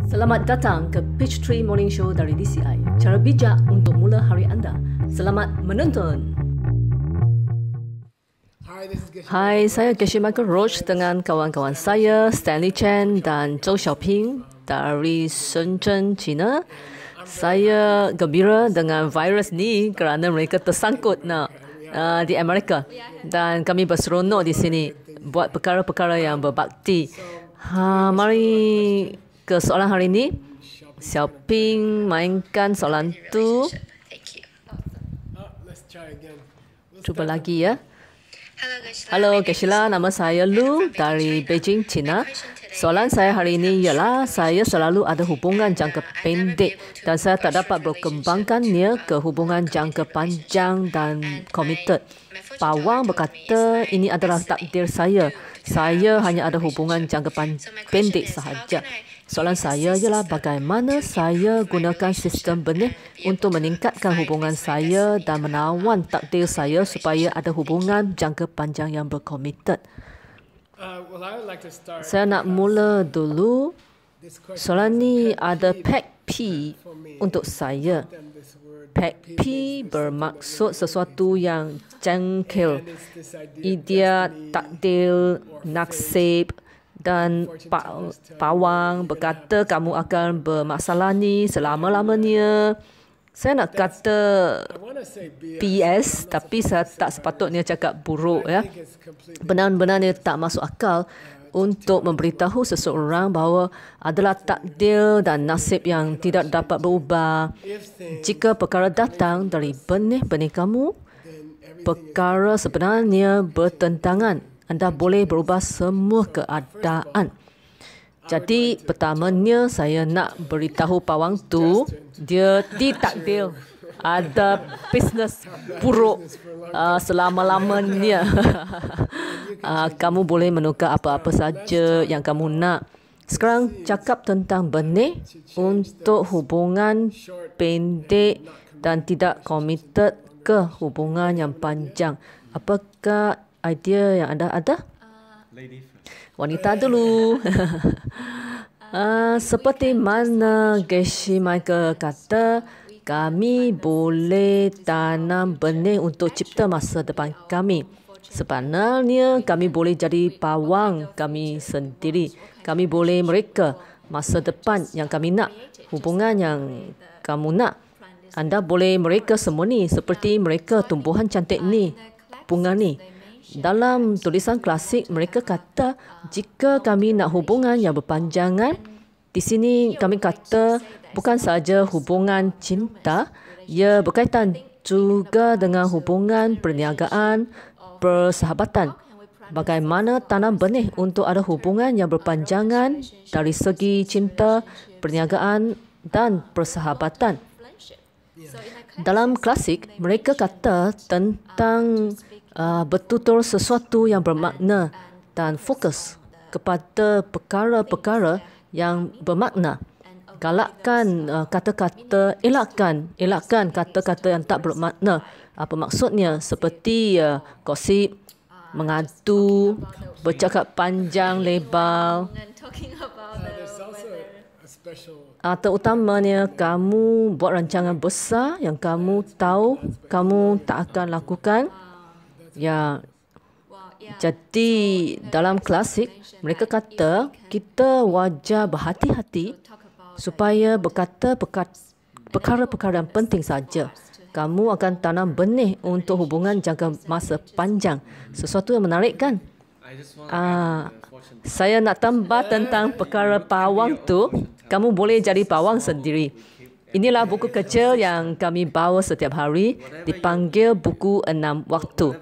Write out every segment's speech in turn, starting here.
Selamat datang ke Peach Tree Morning Show dari DCI. Cara bijak untuk mula hari anda. Selamat menonton. Hai, saya Geshe Michael Roach dengan kawan-kawan saya Stanley Chen dan Zhou Xiaoping dari Shenzhen, China. Saya gembira dengan virus ni kerana mereka tersangkut di Amerika dan kami berseronok di sini buat perkara-perkara yang berbakti. Mari ke soalan hari ini. Xiaoping mainkan soalan tu. Cuba lagi ya. Halo Geshe-la, nama saya Lu dari Beijing, China. Soalan saya hari ini ialah saya selalu ada hubungan jangka pendek dan saya tak dapat berkembangkannya ke hubungan jangka panjang dan committed. Pawang berkata ini adalah takdir saya. Saya hanya ada hubungan jangka pendek sahaja. Soalan saya ialah bagaimana saya gunakan sistem benih untuk meningkatkan hubungan saya dan menawan takdir saya supaya ada hubungan jangka panjang yang berkomited. Saya nak mula dulu. Soalan ni ada pet P untuk saya. Pet P bermaksud sesuatu yang jengkel, idea, takdir, nasib. Dan pawang berkata kamu akan bermasalah ni selama-lamanya. Saya nak kata PS tapi saya tak sepatutnya cakap buruk ya. Benar-benarnya tak masuk akal untuk memberitahu seseorang bahawa adalah takdir dan nasib yang tidak dapat berubah. Jika perkara datang dari benih-benih kamu, perkara sebenarnya bertentangan. Anda boleh berubah semua keadaan. Jadi pertamanya saya nak beritahu pawang tu dia ditakdir ada bisnes buruk selama-lamanya. Kamu boleh menukar apa-apa saja yang kamu nak. Sekarang cakap tentang benih untuk hubungan pendek dan tidak committed ke hubungan yang panjang. Apakah idea yang anda ada? Wanita dulu. Seperti mana Geshe Michael kata, kami boleh tanam benih untuk cipta masa depan kami. Sebenarnya kami boleh jadi pawang kami sendiri. Kami boleh mereka masa depan yang kami nak, hubungan yang kamu nak. Anda boleh mereka semua ni seperti mereka tumbuhan cantik ni, bunga ni. Dalam tulisan klasik, mereka kata jika kami nak hubungan yang berpanjangan, di sini kami kata bukan sahaja hubungan cinta, ia berkaitan juga dengan hubungan perniagaan, persahabatan. Bagaimana tanam benih untuk ada hubungan yang berpanjangan dari segi cinta, perniagaan dan persahabatan. Dalam klasik, mereka kata tentang bertutur sesuatu yang bermakna dan fokus kepada perkara-perkara yang bermakna. Galakkan kata-kata, elakkan kata-kata yang tak bermakna. Apa maksudnya? Seperti gosip, mengadu, bercakap panjang lebar. Terutamanya kamu buat rancangan besar yang kamu tahu kamu tak akan lakukan. Ya, jadi dalam klasik mereka kata kita wajar berhati-hati supaya berkata perkara-perkara yang penting saja. Kamu akan tanam benih untuk hubungan jangka masa panjang. Sesuatu yang menarik kan? Saya nak tambah tentang perkara pawang tu. Kamu boleh jadi pawang sendiri. Inilah buku kecil yang kami bawa setiap hari, dipanggil buku 6 waktu.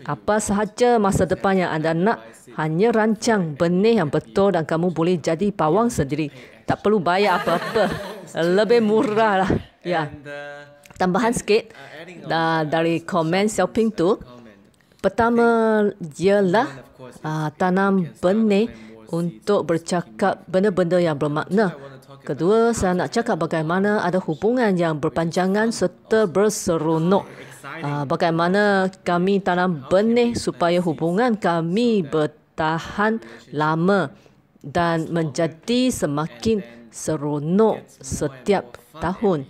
Apa sahaja masa depan yang anda nak, hanya rancang benih yang betul dan kamu boleh jadi pawang sendiri. Tak perlu bayar apa-apa. Lebih murah lah. Ya. Tambahan sikit dari komen Xiaoping tu. Pertama ialah tanam benih untuk bercakap benda-benda yang bermakna. Kedua, saya nak cakap bagaimana ada hubungan yang berpanjangan serta berseronok. Bagaimana kami tanam benih supaya hubungan kami bertahan lama dan menjadi semakin seronok setiap tahun.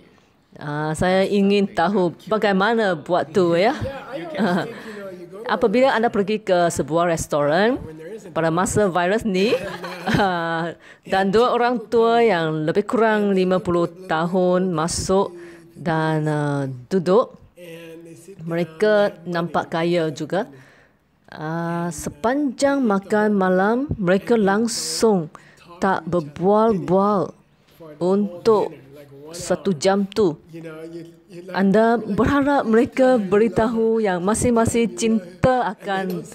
Saya ingin tahu bagaimana buat tu ya. Apabila anda pergi ke sebuah restoran pada masa virus ni dan dua orang tua yang lebih kurang 50 tahun masuk dan duduk, mereka nampak kaya juga. Sepanjang makan malam, mereka langsung tak berbual-bual untuk 1 jam tu. Anda berharap mereka beritahu yang masing-masing cinta akan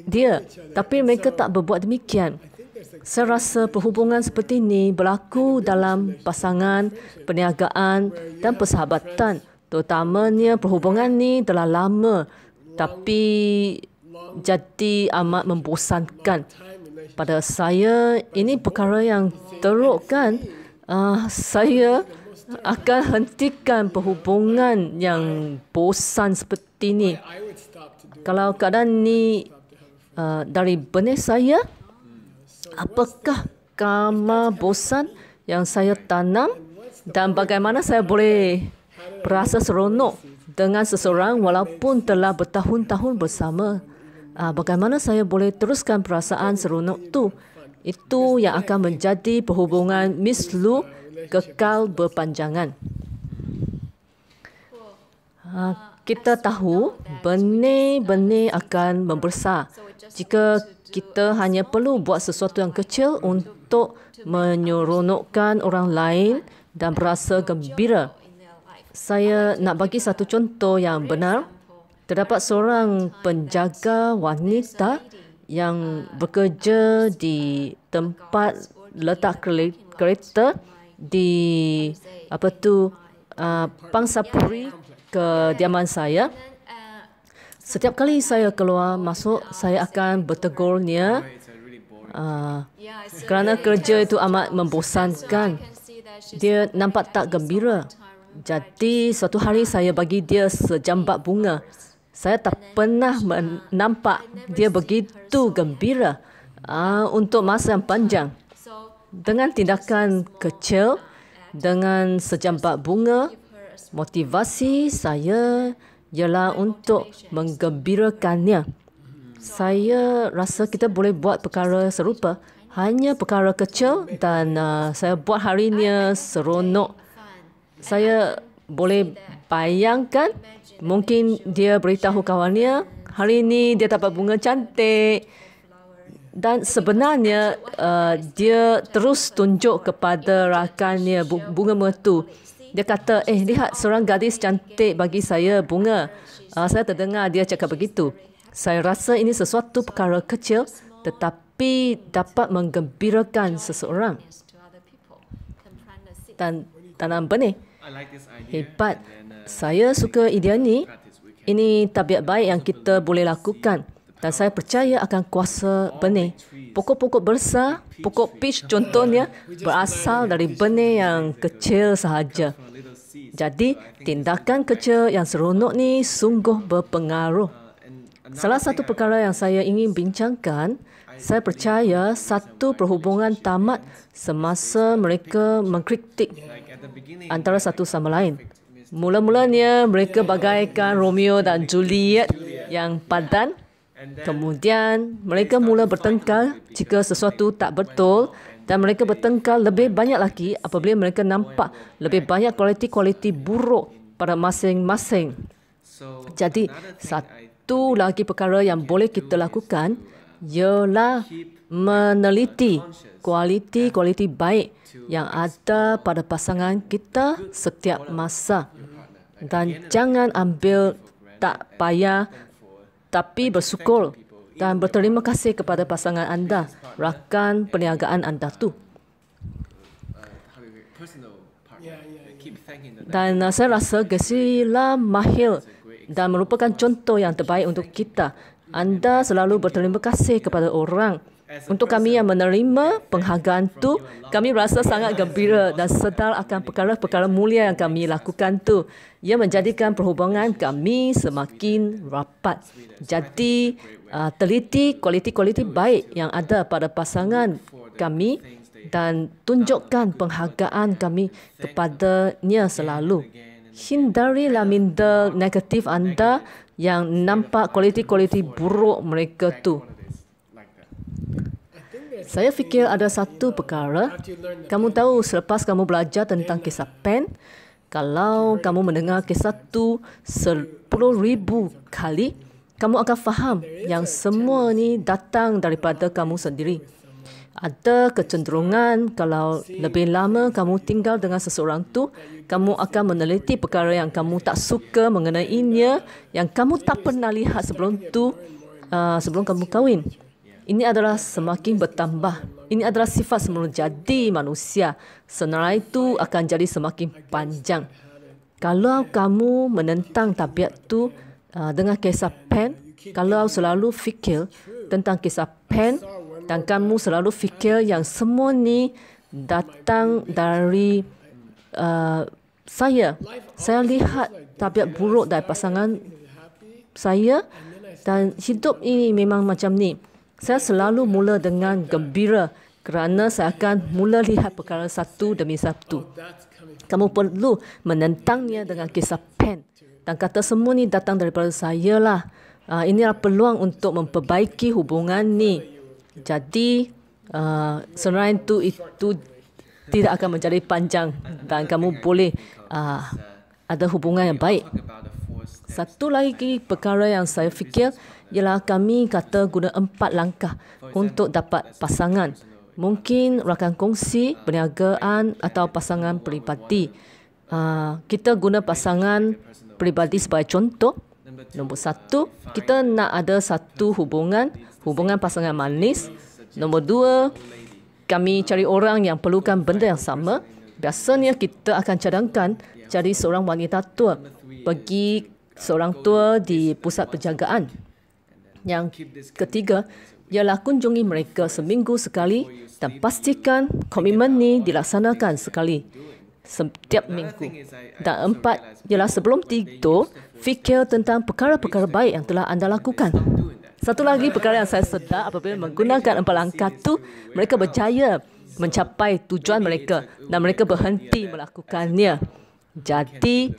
dia, tapi mereka tak berbuat demikian. Saya rasa perhubungan seperti ini berlaku dalam pasangan, perniagaan dan persahabatan. Terutamanya perhubungan ni telah lama tapi jadi amat membosankan. Pada saya, ini perkara yang teruk kan. Saya akan hentikan perhubungan yang bosan seperti ini. Kalau keadaan ni dari benih saya, apakah karma bosan yang saya tanam dan bagaimana saya boleh berasa seronok dengan seseorang walaupun telah bertahun-tahun bersama? Bagaimana saya boleh teruskan perasaan seronok tu? Itu yang akan menjadi perhubungan Miss Lu kekal berpanjangan. Kita tahu benih-benih akan membesar jika kita hanya perlu buat sesuatu yang kecil untuk menyeronokkan orang lain dan berasa gembira. Saya nak bagi satu contoh yang benar. Terdapat seorang penjaga wanita yang bekerja di tempat letak kereta di Pangsapuri, kediaman saya. Setiap kali saya keluar masuk, saya akan bertegurnya kerana kerja itu amat membosankan. Dia nampak tak gembira. Jadi suatu hari saya bagi dia sejambak bunga. Saya tak pernah nampak dia begitu gembira untuk masa yang panjang. Dengan tindakan kecil, dengan sejambak bunga, motivasi saya ialah untuk menggembirakannya. Saya rasa kita boleh buat perkara serupa. Hanya perkara kecil dan saya buat harinya seronok. Saya boleh bayangkan, mungkin dia beritahu kawannya, hari ini dia dapat bunga cantik. Dan sebenarnya dia terus tunjuk kepada rakannya bunga mertu. Dia kata, lihat seorang gadis cantik bagi saya bunga. Saya terdengar dia cakap begitu. Saya rasa ini sesuatu perkara kecil tetapi dapat menggembirakan seseorang. Dan tanam benih. Hebat. Saya suka idea ni. Ini tabiat baik yang kita boleh lakukan. Dan saya percaya akan kuasa benih. Pokok-pokok besar, pokok peach contohnya, berasal dari benih yang kecil sahaja. Jadi, tindakan kecil yang seronok ni sungguh berpengaruh. Salah satu perkara yang saya ingin bincangkan, saya percaya satu perhubungan tamat semasa mereka mengkritik antara satu sama lain. Mula-mulanya mereka bagaikan Romeo dan Juliet yang padan. Kemudian mereka mula bertengkar jika sesuatu tak betul dan mereka bertengkar lebih banyak lagi apabila mereka nampak lebih banyak kualiti-kualiti buruk pada masing-masing. Jadi satu lagi perkara yang boleh kita lakukan ialah meneliti kualiti-kualiti baik yang ada pada pasangan kita setiap masa. Dan jangan ambil tak payah tapi bersyukur dan berterima kasih kepada pasangan anda, rakan perniagaan anda tu. Dan saya rasa Gisela mahir dan merupakan contoh yang terbaik untuk kita. Anda selalu berterima kasih kepada orang. Untuk kami yang menerima penghargaan tu, kami rasa sangat gembira dan sedar akan perkara-perkara mulia yang kami lakukan tu. Ia menjadikan perhubungan kami semakin rapat. Jadi, teliti kualiti-kualiti baik yang ada pada pasangan kami dan tunjukkan penghargaan kami kepadanya selalu. Hindarilah minda negatif anda yang nampak kualiti-kualiti buruk mereka tu. Saya fikir ada satu perkara. Kamu tahu selepas kamu belajar tentang kisah Pen, kalau kamu mendengar kisah tu 10,000 kali, kamu akan faham yang semua ni datang daripada kamu sendiri. Ada kecenderungan kalau lebih lama kamu tinggal dengan seseorang tu, kamu akan meneliti perkara yang kamu tak suka mengenainya, yang kamu tak pernah lihat sebelum tu, sebelum kamu kahwin. Ini adalah semakin bertambah. Ini adalah sifat semula jadi manusia. Senarai itu akan jadi semakin panjang. Kalau kamu menentang tabiat tu dengan kisah Pen, kalau selalu fikir tentang kisah Pen, dan kamu selalu fikir yang semua ni datang dari saya. Saya lihat tabiat buruk dari pasangan saya dan hidup ini memang macam ni. Saya selalu mula dengan gembira kerana saya akan mula lihat perkara satu demi satu. Kamu perlu menentangnya dengan kisah Pen dan kata semua ni datang daripada saya lah. Inilah peluang untuk memperbaiki hubungan ni. Jadi, selain itu tidak akan menjadi panjang dan kamu boleh ada hubungan yang baik. Satu lagi perkara yang saya fikir ialah kami kata guna 4 langkah untuk dapat pasangan. Mungkin rakan kongsi, perniagaan atau pasangan peribadi. Kita guna pasangan peribadi sebagai contoh. Nombor 1, kita nak ada satu hubungan pasangan manis. Nombor 2, kami cari orang yang perlukan benda yang sama. Biasanya kita akan cadangkan cari seorang wanita tua, pergi seorang tua di pusat penjagaan. Yang ketiga, ialah kunjungi mereka seminggu sekali dan pastikan komitmen ni dilaksanakan sekali setiap minggu. Dan 4, ialah sebelum tidur, fikir tentang perkara-perkara baik yang telah anda lakukan. Satu lagi perkara yang saya sedar apabila menggunakan 4 langkah tu, mereka berjaya mencapai tujuan mereka dan mereka berhenti melakukannya. Jadi,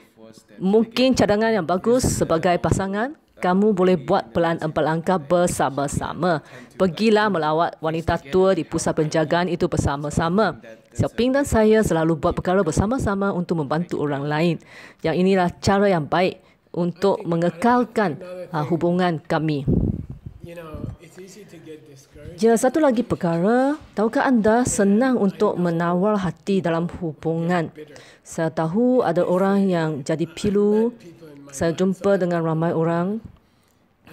mungkin cadangan yang bagus sebagai pasangan, kamu boleh buat pelan 4 langkah bersama-sama. Pergilah melawat wanita tua di pusat penjagaan itu bersama-sama. Xiaoping dan saya selalu buat perkara bersama-sama untuk membantu orang lain. Yang inilah cara yang baik untuk mengekalkan hubungan kami. Ya, satu lagi perkara, tahukah anda senang untuk menawar hati dalam hubungan? Saya tahu ada orang yang jadi pilu. Saya jumpa dengan ramai orang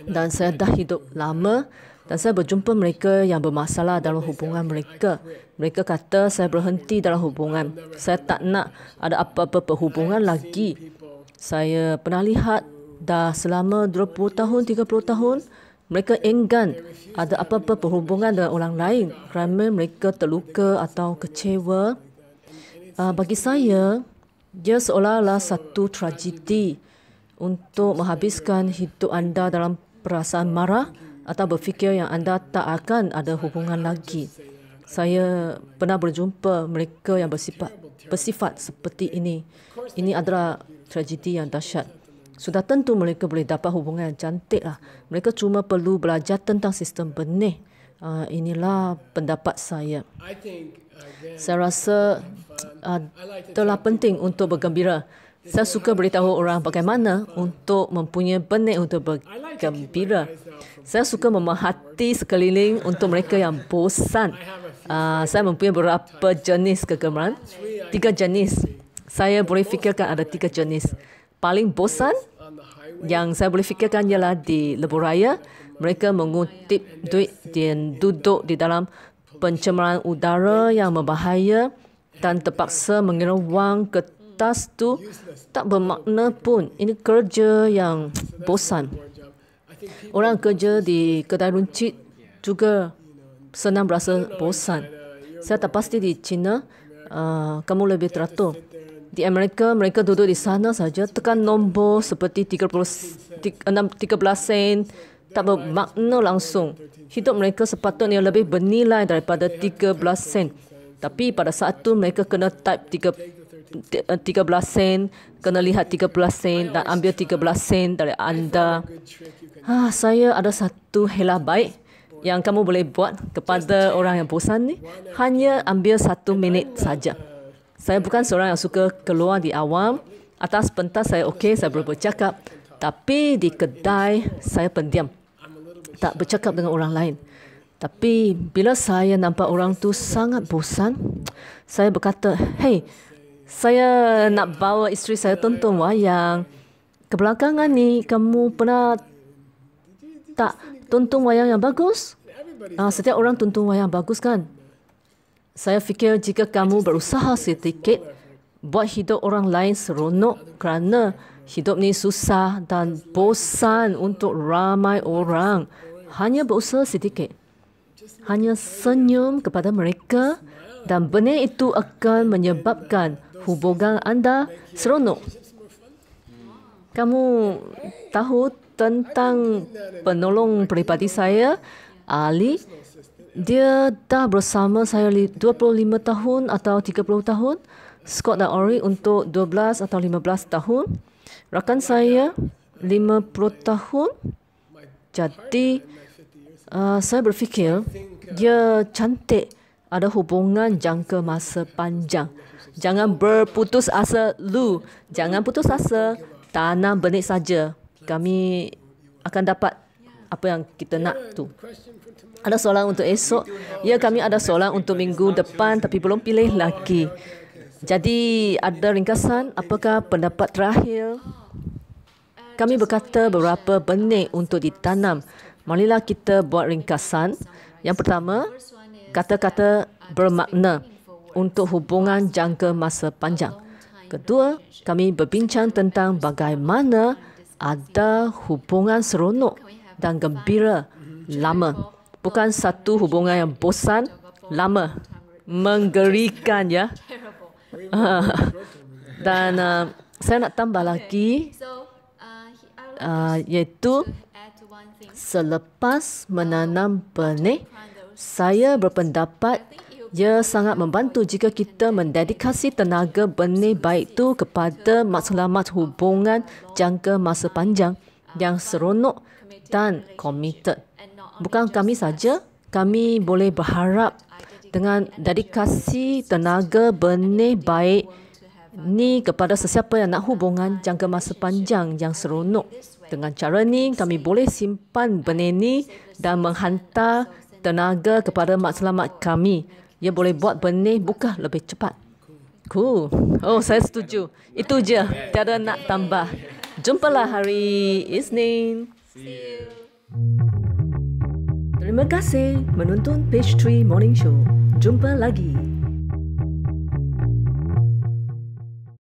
dan saya dah hidup lama dan saya berjumpa mereka yang bermasalah dalam hubungan mereka. Mereka kata saya berhenti dalam hubungan. Saya tak nak ada apa-apa perhubungan lagi. Saya pernah lihat dah selama 20 tahun, 30 tahun, mereka enggan ada apa-apa perhubungan dengan orang lain kerana mereka terluka atau kecewa. Bagi saya, dia seolah-olah satu tragedi untuk menghabiskan hidup anda dalam perasaan marah atau berfikir yang anda tak akan ada hubungan lagi. Saya pernah berjumpa mereka yang bersifat seperti ini. Ini adalah tragedi yang dahsyat. Sudah tentu mereka boleh dapat hubungan yang cantik lah. Mereka cuma perlu belajar tentang sistem benih. Inilah pendapat saya. Saya rasa telah penting untuk bergembira. Saya suka beritahu orang bagaimana untuk mempunyai benih untuk bergembira. Saya suka memerhati sekeliling untuk mereka yang bosan. Saya mempunyai beberapa jenis kegemaran. 3 jenis. Saya boleh fikirkan ada 3 jenis. Paling bosan yang saya boleh fikirkan ialah di lebuh raya. Mereka mengutip duit dan duduk di dalam pencemaran udara yang berbahaya dan terpaksa mengira wang kertas tu tak bermakna pun. Ini kerja yang bosan. Orang kerja di kedai runcit juga senang berasa bosan. Saya tak pasti di China kamu lebih teratur. Di Amerika, mereka duduk di sana saja, tekan nombor seperti 13 sen, tak bermakna langsung. Hidup mereka sepatutnya lebih bernilai daripada 13 sen. Tapi pada saat tu mereka kena type 13 sen, kena lihat 13 sen dan ambil 13 sen dari anda. Saya ada satu hela baik yang kamu boleh buat kepada orang yang bosan ni. Hanya ambil 1 minit saja. Saya bukan seorang yang suka keluar di awam. Atas pentas saya okey, saya boleh bercakap. Tapi di kedai, saya pendiam. Tak bercakap dengan orang lain. Tapi bila saya nampak orang tu sangat bosan, saya berkata, "Hey, saya nak bawa isteri saya tonton wayang. Kebelakangan ni, kamu pernah tak tonton wayang yang bagus? Setiap orang tonton wayang bagus kan? Saya fikir jika kamu berusaha sedikit, buat hidup orang lain seronok kerana hidup ni susah dan bosan untuk ramai orang. Hanya berusaha sedikit. Hanya senyum kepada mereka dan benih itu akan menyebabkan hubungan anda seronok." Kamu tahu tentang penolong peribadi saya, Ali? Dia dah bersama saya 25 tahun atau 30 tahun. Scott dan Ori untuk 12 atau 15 tahun. Rakan saya 50 tahun. Jadi, saya berfikir dia cantik, ada hubungan jangka masa panjang. Jangan berputus asa lu. Jangan putus asa. Tanam benih saja. Kami akan dapat apa yang kita nak tu. Ada soalan untuk esok. Ya, kami ada soalan untuk minggu depan tapi belum pilih lagi. Jadi, ada ringkasan, apakah pendapat terakhir? Kami berkata beberapa benih untuk ditanam. Marilah kita buat ringkasan. Yang pertama, kata-kata bermakna untuk hubungan jangka masa panjang. Kedua, kami berbincang tentang bagaimana ada hubungan seronok dan gembira lama. Bukan satu hubungan yang bosan, lama. Menggerikan, ya. Dan saya nak tambah lagi, iaitu selepas menanam benih, saya berpendapat ia sangat membantu jika kita mendedikasi tenaga benih baik itu kepada matlamat hubungan jangka masa panjang yang seronok dan komited. Bukan kami saja, kami boleh berharap dengan dedikasi tenaga benih baik ni kepada sesiapa yang nak hubungan jangka masa panjang yang seronok. Dengan cara ni, kami boleh simpan benih ni dan menghantar tenaga kepada matlamat kami. Ia boleh buat benih buka lebih cepat. Cool. Oh, saya setuju. Itu je. Tiada nak tambah. Jumpalah hari Isnin. Terima kasih menonton Page 3 Morning Show. Jumpa lagi.